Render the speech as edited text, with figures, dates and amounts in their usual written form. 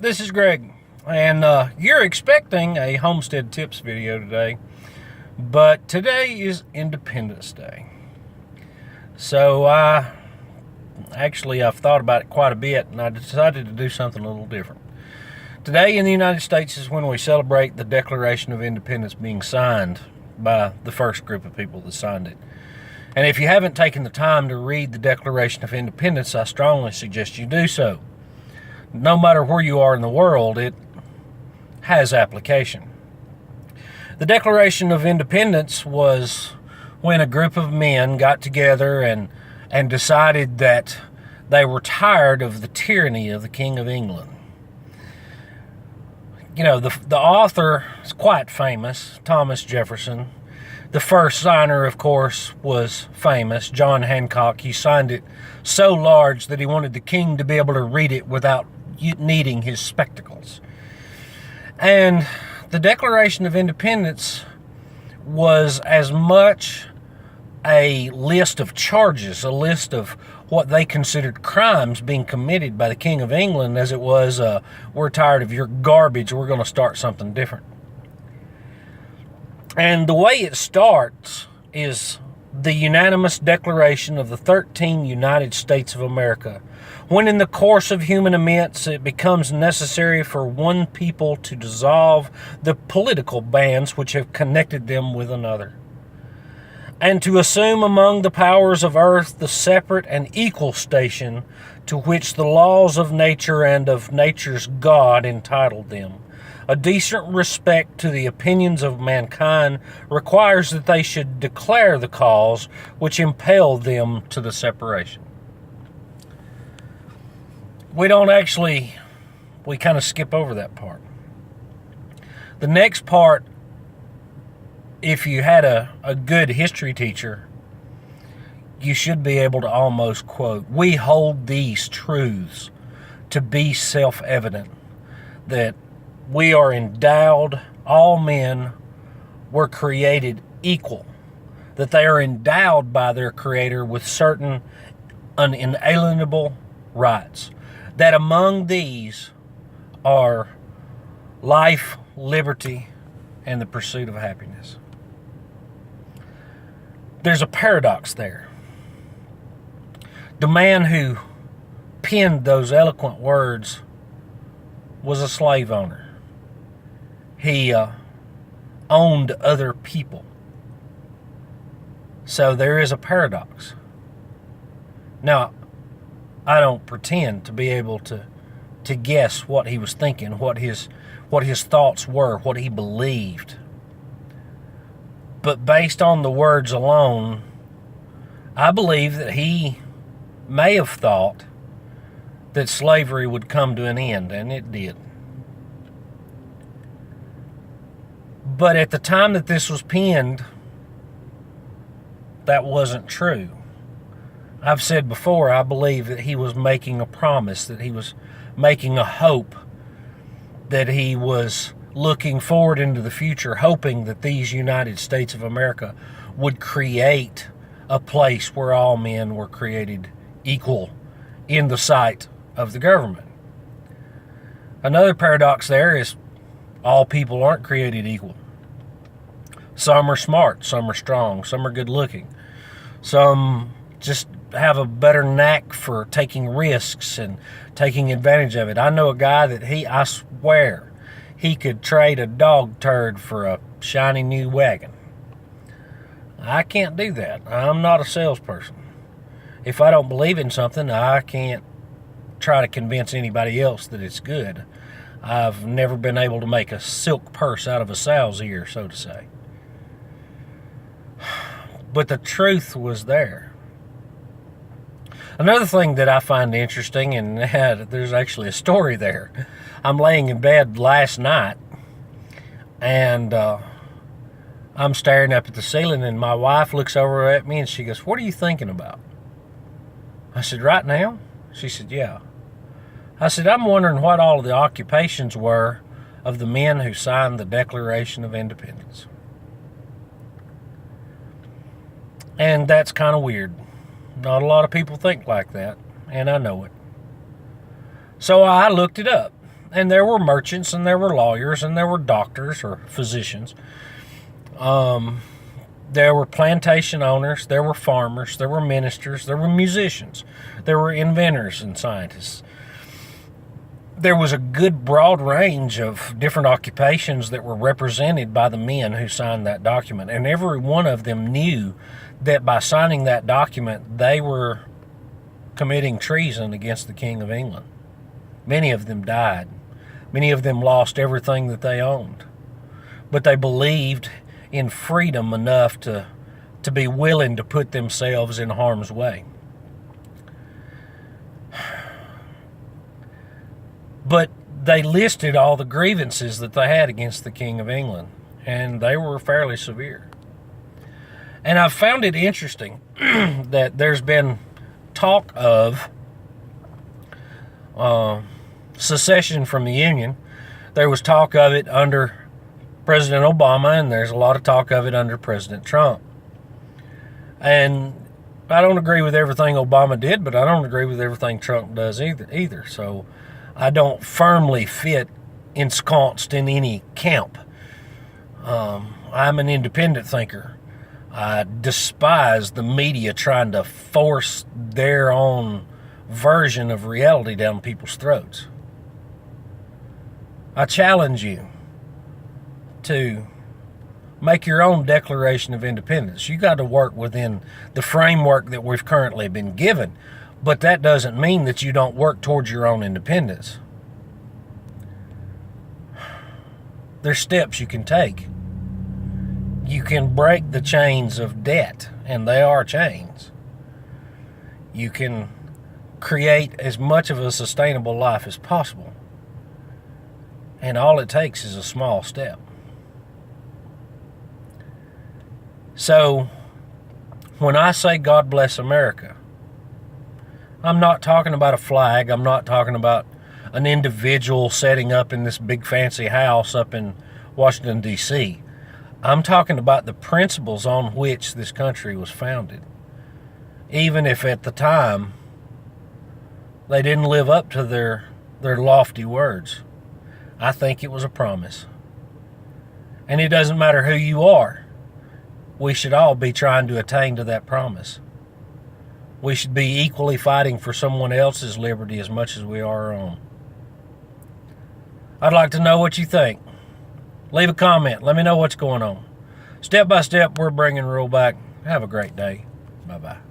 This is Greg, and you're expecting a homestead tips video today, but today is Independence Day. So I've thought about it quite a bit, and I decided to do something a little different. Today in the United States is when we celebrate the Declaration of Independence being signed by the first group of people that signed it. And if you haven't taken the time to read the Declaration of Independence, I strongly suggest you do so. No matter where you are in the world, it has application. The Declaration of Independence was when a group of men got together and decided that they were tired of the tyranny of the King of England. You know, the author is quite famous, Thomas Jefferson. The first signer, of course, was famous, John Hancock. He signed it so large that he wanted the king to be able to read it without needing his spectacles. And the Declaration of Independence was as much a list of charges, a list of what they considered crimes being committed by the King of England, as it was, we're tired of your garbage, we're going to start something different. And the way it starts is the unanimous declaration of the 13 United States of America, when in the course of human events it becomes necessary for one people to dissolve the political bands which have connected them with another, and to assume among the powers of earth the separate and equal station to which the laws of nature and of nature's God entitled them. A decent respect to the opinions of mankind requires that they should declare the cause which impelled them to the separation. We kind of skip over that part. The next part, if you had a good history teacher, you should be able to almost quote, "We hold these truths to be self-evident, that we are endowed, all men were created equal, that they are endowed by their Creator with certain unalienable rights, that among these are life, liberty, and the pursuit of happiness." There's a paradox there. The man who penned those eloquent words was a slave owner. He owned other people. So there is a paradox. Now, I don't pretend to be able to guess what he was thinking, what his thoughts were, what he believed. But based on the words alone, I believe that he may have thought that slavery would come to an end, and it did. But at the time that this was penned, that wasn't true. I've said before, I believe that he was making a promise, that he was making a hope, that he was looking forward into the future, hoping that these United States of America would create a place where all men were created equal in the sight of the government. Another paradox there is all people aren't created equal. Some are smart, some are strong, some are good looking. Some just have a better knack for taking risks and taking advantage of it. I know a guy that I swear, he could trade a dog turd for a shiny new wagon. I can't do that. I'm not a salesperson. If I don't believe in something, I can't try to convince anybody else that it's good. I've never been able to make a silk purse out of a sow's ear, so to say. But the truth was there. Another thing that I find interesting, and there's actually a story there. I'm laying in bed last night, and I'm staring up at the ceiling, and my wife looks over at me, and she goes, "What are you thinking about?" I said, "Right now?" She said, "Yeah." I said, "I'm wondering what all of the occupations were of the men who signed the Declaration of Independence." And that's kind of weird. Not a lot of people think like that, and I know it. So I looked it up, And there were merchants, and there were lawyers, and there were doctors or physicians. There were plantation owners, there were farmers, there were ministers, there were musicians, there were inventors and scientists. There was a good broad range of different occupations that were represented by the men who signed that document. And every one of them knew that by signing that document, they were committing treason against the King of England. Many of them died. Many of them lost everything that they owned. But they believed in freedom enough to be willing to put themselves in harm's way. But they listed all the grievances that they had against the King of England, and they were fairly severe. And I've found it interesting that there's been talk of secession from the Union. There was talk of it under President Obama, and there's a lot of talk of it under President Trump. And I don't agree with everything Obama did, but I don't agree with everything Trump does either. So I don't firmly fit ensconced in any camp. I'm an independent thinker. I despise the media trying to force their own version of reality down people's throats. I challenge you to make your own Declaration of Independence. You got to work within the framework that we've currently been given, but that doesn't mean that you don't work towards your own independence. There's steps you can take. You can break the chains of debt, and they are chains. You can create as much of a sustainable life as possible. And all it takes is a small step. So, when I say God bless America, I'm not talking about a flag. I'm not talking about an individual setting up in this big fancy house up in Washington, D.C. I'm talking about the principles on which this country was founded. Even if at the time they didn't live up to their lofty words. I think it was a promise. And it doesn't matter who you are. We should all be trying to attain to that promise. We should be equally fighting for someone else's liberty as much as we are our own. I'd like to know what you think. Leave a comment. Let me know what's going on. Step by step, we're bringing rule back. Have a great day. Bye-bye.